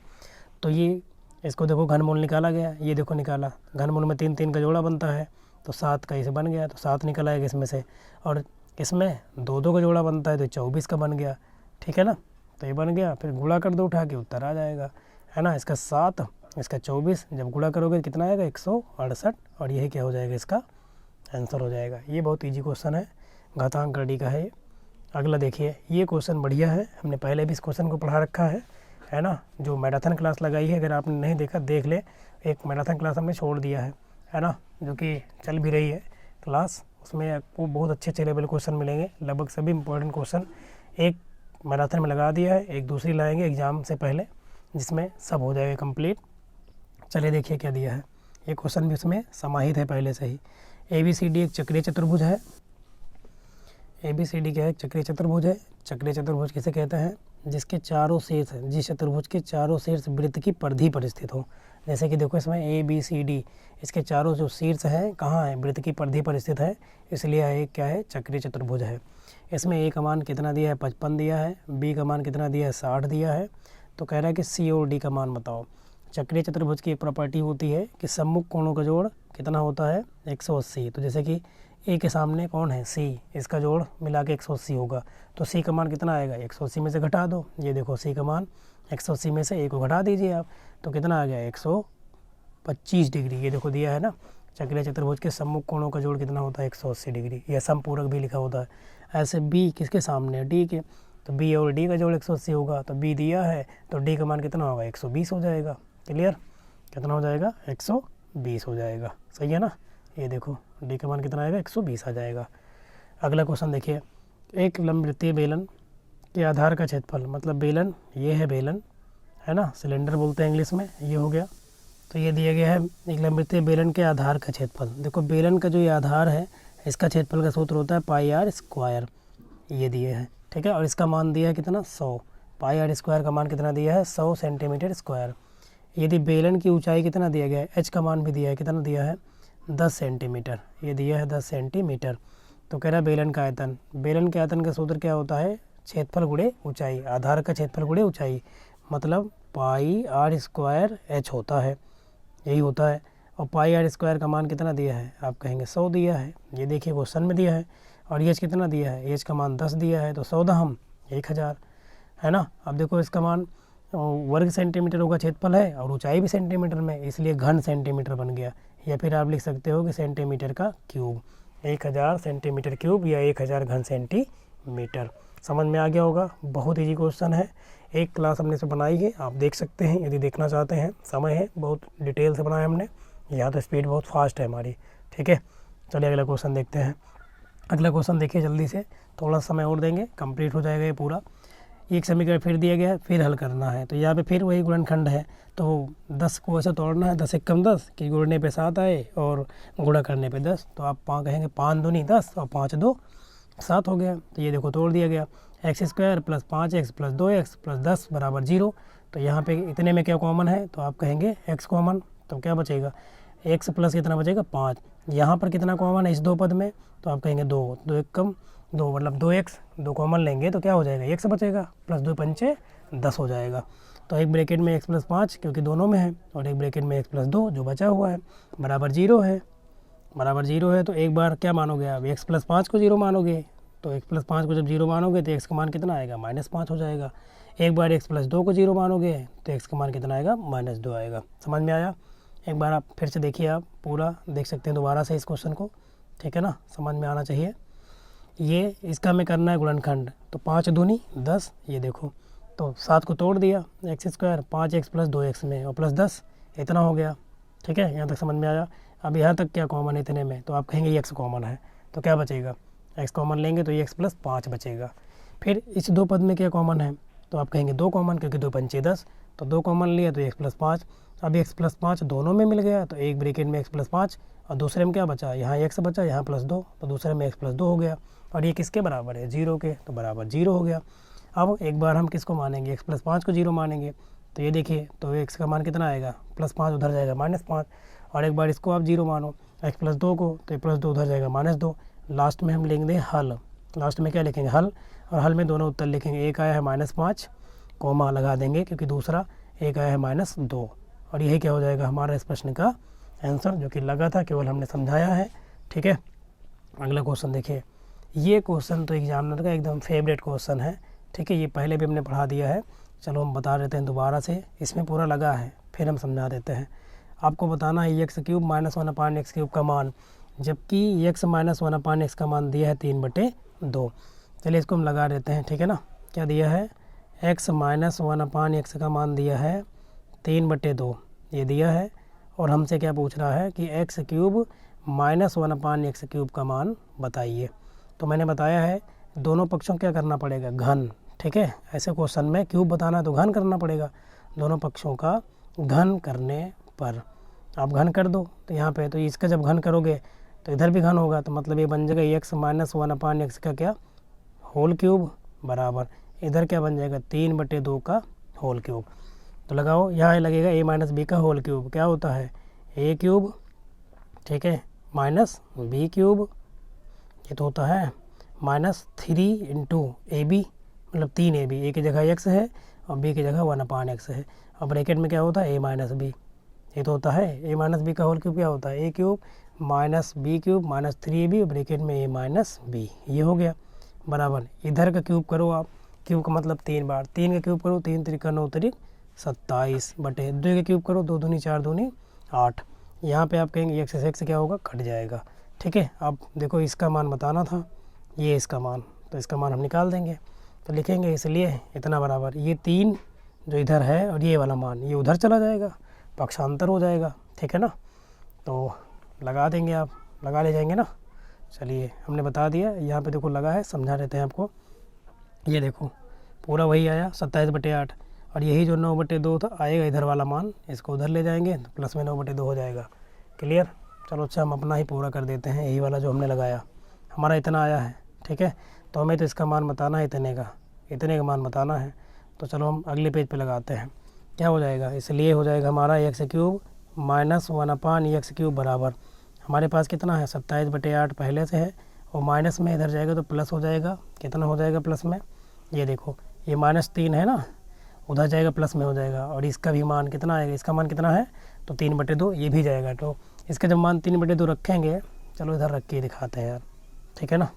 तो ये इसको देखो घनमूल निकाला गया, ये देखो निकाला, घनमूल में 3 3 का जोड़ा बनता है तो 7 का इसे बन गया, तो 7 निकल आएगा इसमें से। और इसमें 2 2 का जोड़ा बनता है तो 24 का बन गया। ठीक है ना, तो ये बन गया। फिर गुणा कर दो उठा के उत्तर आ जाएगा, है ना। इसका 7 इसका 24 जब गुणा करोगे कितना आएगा 168 और यही क्या हो जाएगा इसका आंसर हो जाएगा। ये बहुत ईजी क्वेश्चन है, घातांक करड़ी का है। अगला देखिए, ये क्वेश्चन बढ़िया है, हमने पहले भी इस क्वेश्चन को पढ़ा रखा है ना। जो मैराथन क्लास लगाई है, अगर आपने नहीं देखा देख ले, एक मैराथन क्लास हमने छोड़ दिया है ना, जो कि चल भी रही है क्लास, उसमें आपको बहुत अच्छे लेवल क्वेश्चन मिलेंगे। लगभग सभी इंपॉर्टेंट क्वेश्चन एक मैराथन में लगा दिया है, एक दूसरी लाएंगे एग्ज़ाम से पहले, जिसमें सब हो जाएगा कंप्लीट। चलिए देखिए क्या दिया है, ये क्वेश्चन भी उसमें समाहित है पहले से ही। ABCD एक चक्रीय चतुर्भुज है। ABCD क्या है, चक्रीय चतुर्भुज है। चक्रीय चतुर्भुज किसे कहते हैं, जिसके चारों शीर्ष, जिस चतुर्भुज के चारों शीर्ष वृत्त की परिधि पर स्थित हो। जैसे कि देखो इसमें ABCD, इसके चारों जो शीर्ष हैं कहाँ है, वृत्त की परिधि पर स्थित है, इसलिए एक क्या है चक्रीय चतुर्भुज है। इसमें A का मान कितना दिया है 55 दिया है, B का मान कितना दिया है 60 दिया है। तो कह रहा है कि C और D का मान बताओ। चक्रीय चतुर्भुज की एक प्रॉपर्टी होती है कि सम्मुख कोणों का जोड़ कितना होता है 180। तो जैसे कि A के सामने कौन है C, इसका जोड़ मिला के 180 होगा, तो C का मान कितना आएगा 180 में से घटा दो। ये देखो C का मान 180 में से A को घटा दीजिए आप, तो कितना आ गया 125 डिग्री। ये देखो दिया है ना, चक्रीय चतुर्भुज के सम्मुख कोणों का जोड़ कितना होता है 180 डिग्री, या समपूरक भी लिखा होता है। ऐसे B किसके सामने है D के, तो B और D का जोड़ 180 होगा, तो B दिया है तो D का मान कितना होगा 120 हो जाएगा। क्लियर, कितना हो जाएगा 120 हो जाएगा, सही है ना। ये देखो D का मान कितना आएगा 120 आ जाएगा। अगला क्वेश्चन देखिए, एक लंबवृत्तीय बेलन के आधार का क्षेत्रफल, मतलब बेलन ये है बेलन, है ना, सिलेंडर बोलते हैं इंग्लिश में, ये हो गया। तो ये दिया गया है एक लंबवृत्तीय बेलन के आधार का क्षेत्रफल। देखो बेलन का जो ये आधार है इसका क्षेत्रफल का सूत्र होता है पाई आर स्क्वायर, ये दिए है। ठीक है, और इसका मान दिया है कितना 100, पाई आर स्क्वायर का मान कितना दिया है 100 सेंटीमीटर स्क्वायर। यदि बेलन की ऊंचाई कितना दिया गया है, H का मान भी दिया है, कितना दिया है 10 सेंटीमीटर, ये दिया है 10 सेंटीमीटर। तो कह रहा है बेलन का आयतन, बेलन के आयतन का सूत्र क्या होता है क्षेत्रफल गुणे ऊंचाई, आधार का क्षेत्रफल गुणे ऊंचाई, मतलब पाई आर स्क्वायर H होता है, यही होता है। और पाई आर स्क्वायर का मान कितना दिया है, आप कहेंगे 100 दिया है, ये देखिए क्वेश्चन में दिया है। और H कितना दिया है, H का मान 10 दिया है, तो 100 दहम 1000, है ना। अब देखो इसका मान वर्ग सेंटीमीटर होगा, क्षेत्रफल है और ऊंचाई भी सेंटीमीटर में, इसलिए घन सेंटीमीटर बन गया। या फिर आप लिख सकते हो कि सेंटीमीटर का क्यूब, 1000 सेंटीमीटर क्यूब या 1000 घन सेंटीमीटर। समझ में आ गया होगा, बहुत ईजी क्वेश्चन है। एक क्लास हमने इसे बनाई है, आप देख सकते हैं यदि देखना चाहते हैं। समय है, बहुत डिटेल से बनाया हमने, यहाँ तो स्पीड बहुत फास्ट है हमारी। ठीक है, चलिए अगला क्वेश्चन देखते हैं। अगला क्वेश्चन देखिए जल्दी से, थोड़ा समय और देंगे, कंप्लीट हो जाएगा ये पूरा। एक समीकरण फिर दिया गया है, फिर हल करना है। तो यहाँ पे फिर वही गुणनखंड है, तो 10 को ऐसे तोड़ना है, 10 एकम 10 कि गुणने पे 7 आए और गुणा करने पे 10। तो आप कहेंगे 5 दूनी 10 और 5 2 7 हो गया। तो ये देखो तोड़ दिया गया, x square plus 5x plus 2x plus 10 बराबर 0। तो यहाँ पे इतने में क्या कॉमन है, तो आप कहेंगे x कॉमन। तो क्या बचेगा, x प्लस कितना बचेगा 5। यहाँ पर कितना कॉमन है इस दो पद में, तो आप कहेंगे 2, 2 एकम 2 मतलब 2x, 2 कॉमन लेंगे तो क्या हो जाएगा, x बचेगा, प्लस 2 पंचे 10 हो जाएगा। तो एक ब्रैकेट में x प्लस 5 क्योंकि दोनों में है, और एक ब्रैकेट में x प्लस 2 जो बचा हुआ है बराबर 0 है। बराबर 0 है तो एक बार क्या मानोगे आप, x प्लस 5 को 0 मानोगे। तो x प्लस 5 को जब 0 मानोगे तो x का मान कितना आएगा, -5 हो जाएगा। एक बार x प्लस 2 को 0 मानोगे तो x का मान कितना आएगा, -2 आएगा। समझ में आया। एक बार आप फिर से देखिए, आप पूरा देख सकते हैं दोबारा से इस क्वेश्चन को। ठीक है ना, समझ में आना चाहिए। ये इसका हमें करना है गुणनखंड। तो 5 दूनी 10, ये देखो तो 7 को तोड़ दिया, x square 5x plus 2x में और प्लस 10 इतना हो गया। ठीक है, यहाँ तक समझ में आया। अब यहाँ तक क्या कॉमन है इतने में, तो आप कहेंगे ये x कॉमन है। तो क्या बचेगा, x कॉमन लेंगे तो ये x प्लस 5 बचेगा। फिर इस दो पद में क्या कॉमन है, तो आप कहेंगे 2 कॉमन, क्योंकि 2 पंचे 10। तो 2 कॉमन लिया तो x प्लस 5। अब x प्लस 5 दोनों में मिल गया, तो एक ब्रैकेट में x प्लस 5 और दूसरे में क्या बचा, यहाँ x बचा, यहाँ प्लस 2, तो दूसरे में x प्लस 2 हो गया। और ये किसके बराबर है, 0 के, तो बराबर 0 हो गया। अब एक बार हम किसको मानेंगे, x प्लस 5 को 0 मानेंगे। तो ये देखिए, तो x का मान कितना आएगा, प्लस 5 उधर जाएगा -5। और एक बार इसको आप 0 मानो x प्लस 2 को, तो प्लस 2 उधर जाएगा -2। लास्ट में हम लिखेंगे हल। लास्ट में क्या लिखेंगे, हल। और हल में दोनों उत्तर लिखेंगे। एक आया है -5, कोमा लगा देंगे क्योंकि दूसरा एक आया है -2। और यही क्या हो जाएगा हमारा इस प्रश्न का आंसर, जो कि लगा था, केवल हमने समझाया है। ठीक है, अगला क्वेश्चन देखिए। ये क्वेश्चन तो एग्जामिनर का एकदम फेवरेट क्वेश्चन है। ठीक है, ये पहले भी हमने पढ़ा दिया है, चलो हम बता देते हैं दोबारा से। इसमें पूरा लगा है, फिर हम समझा देते हैं। आपको बताना है x cube minus 1/x cube का मान, जबकि x माइनस 1/x का मान दिया है 3/2। चलिए इसको हम लगा देते हैं। ठीक है ना, क्या दिया है, x माइनस 1/x का मान दिया है 3/2, ये दिया है। और हमसे क्या पूछ रहा है कि x cube minus 1/x cube का मान बताइए। तो मैंने बताया है दोनों पक्षों क्या करना पड़ेगा, घन। ठीक है, ऐसे क्वेश्चन में क्यूब बताना है तो घन करना पड़ेगा। दोनों पक्षों का घन करने पर आप घन कर दो, तो यहाँ पे तो इसका जब घन करोगे तो इधर भी घन होगा, तो मतलब ये बन जाएगा x माइनस 1/x का क्या, होल क्यूब, बराबर इधर क्या बन जाएगा 3/2 का होल क्यूब। तो लगाओ, यहाँ लगेगा a माइनस बी का होल क्यूब, क्या होता है a क्यूब, ठीक है, माइनस b क्यूब, ये तो होता है -3 इंटू AB, मतलब 3AB, a की जगह x है और b की जगह 1/x है। और ब्रैकेट में क्या होता है a माइनस बी, ये तो होता है a माइनस बी का होल क्यूब, क्या होता है a cube minus b cube minus 3AB, bracket में a माइनस बी, ये हो गया। बराबर इधर का क्यूब करो आप, क्यूब का मतलब 3 बार, 3 का क्यूब करो 3 त्रिका 9 त्रिक 27 बटे 2 का क्यूब करो 2 दूनी 4 दूनी 8। यहाँ पे आप कहेंगे x से x क्या होगा, कट जाएगा। ठीक है, अब देखो इसका मान बताना था, ये इसका मान, तो इसका मान हम निकाल देंगे। तो लिखेंगे इसलिए इतना बराबर ये 3 जो इधर है और ये वाला मान ये उधर चला जाएगा, पक्षांतर हो जाएगा। ठीक है ना, तो लगा देंगे, आप लगा ले जाएंगे ना। चलिए हमने बता दिया, यहाँ पे देखो लगा है, समझा देते हैं आपको। ये देखो पूरा वही आया 27/8, और यही जो 9/2 था आएगा इधर वाला मान, इसको उधर ले जाएंगे तो प्लस में 9/2 हो जाएगा। क्लियर। चलो अच्छा, हम अपना ही पूरा कर देते हैं। यही वाला जो हमने लगाया हमारा इतना आया है। ठीक है, तो हमें तो इसका मान बताना है, इतने का मान बताना है। तो चलो हम अगले पेज पे लगाते हैं, क्या हो जाएगा, इसलिए हो जाएगा हमारा x cube minus 1/x cube बराबर, हमारे पास कितना है 27/8 पहले से है, और माइनस में इधर जाएगा तो प्लस हो जाएगा। कितना हो जाएगा प्लस में, ये देखो ये -3 है ना, उधर जाएगा प्लस में हो जाएगा। और इसका भी मान कितना आएगा, इसका मान कितना है तो 3/2, ये भी जाएगा। तो इसका जब मान 3/2 रखेंगे, चलो इधर रख के दिखाते हैं यार। ठीक है ना,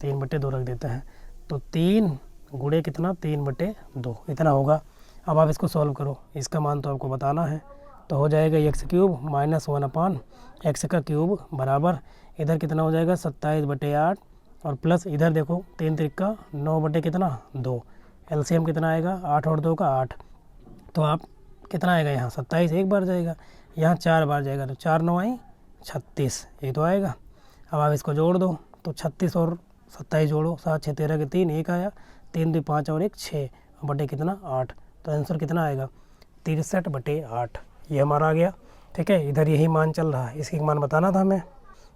3/2 रख देते हैं, तो 3 गुणे कितना 3/2 इतना होगा। अब आप इसको सॉल्व करो, इसका मान तो आपको बताना है। तो हो जाएगा x क्यूब माइनस 1/x का क्यूब बराबर, इधर कितना हो जाएगा 27/8, और प्लस इधर देखो 3 त्रिका 9 बटे कितना 2, एलसीएम कितना आएगा, 8 और 2 का 8, तो आप कितना आएगा यहाँ 27 एक बार जाएगा, यहाँ 4 बार जाएगा, तो 4 9 आई 36, ये तो आएगा। अब आप इसको जोड़ दो, तो 36 और 27 जोड़ो, 7 6 13 के 3, 1 आया, 3 2 5 और 1 6, बटे कितना 8, तो आंसर कितना आएगा 63/8, ये हमारा आ गया। ठीक है, इधर यही मान चल रहा है, इसकी मान बताना था हमें,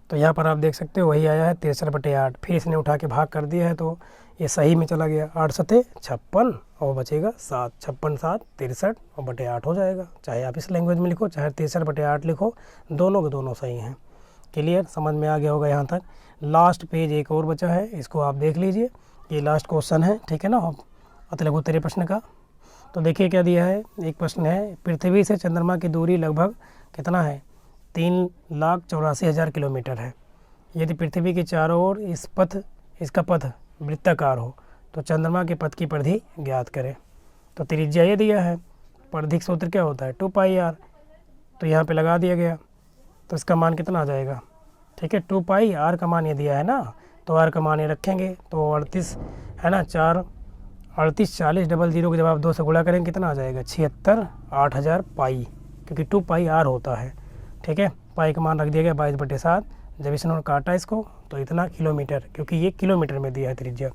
तो यहाँ पर आप देख सकते हो वही आया है 63/8। फिर इसने उठा के भाग कर दिया है तो ये सही में चला गया, 8 सते 56 और बचेगा 7, 56 7 63 और बटे 8 हो जाएगा। चाहे आप इस लैंग्वेज में लिखो चाहे 63/8 लिखो, दोनों के दोनों सही हैं। क्लियर, समझ में आ गया होगा यहाँ तक। लास्ट पेज एक और बचा है, इसको आप देख लीजिए, ये लास्ट क्वेश्चन है। ठीक है ना, अतलगु तेरे प्रश्न का। तो देखिए क्या दिया है, एक प्रश्न है, पृथ्वी से चंद्रमा की दूरी लगभग कितना है, 3,84,000 किलोमीटर है। यदि पृथ्वी के चारों ओर इसका पथ वृत्ताकार हो तो चंद्रमा के पथ की परिधि ज्ञात करें। तो त्रिज्या ये दिया है, परिधिक सूत्र क्या होता है 2πr, तो यहाँ पे लगा दिया गया, तो इसका मान कितना आ जाएगा। ठीक है, 2πr का मान ये दिया है ना, तो r का मान ये रखेंगे, तो 38 है ना, 4 38 40 00 को जब आप 2 से गुणा करेंगे कितना आ जाएगा 76 8000 पाई, क्योंकि 2πr होता है। ठीक है, पाई का मान रख दिया गया 22/7, जब इसने काटा इसको तो इतना किलोमीटर, क्योंकि ये किलोमीटर में दिया है त्रिज्या,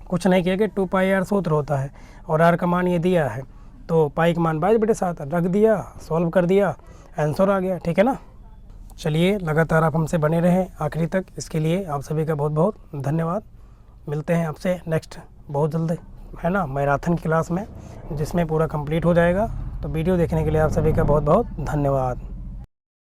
कुछ नहीं किया कि 2πr सूत्र होता है और r का मान ये दिया है, तो पाई का मान 22/7 रख दिया, सॉल्व कर दिया, आंसर आ गया। ठीक है ना, चलिए लगातार आप हमसे बने रहें आखिरी तक, इसके लिए आप सभी का बहुत बहुत धन्यवाद। मिलते हैं आपसे नेक्स्ट बहुत जल्द, है ना, मैराथन क्लास में, जिसमें पूरा कंप्लीट हो जाएगा। तो वीडियो देखने के लिए आप सभी का बहुत बहुत धन्यवाद।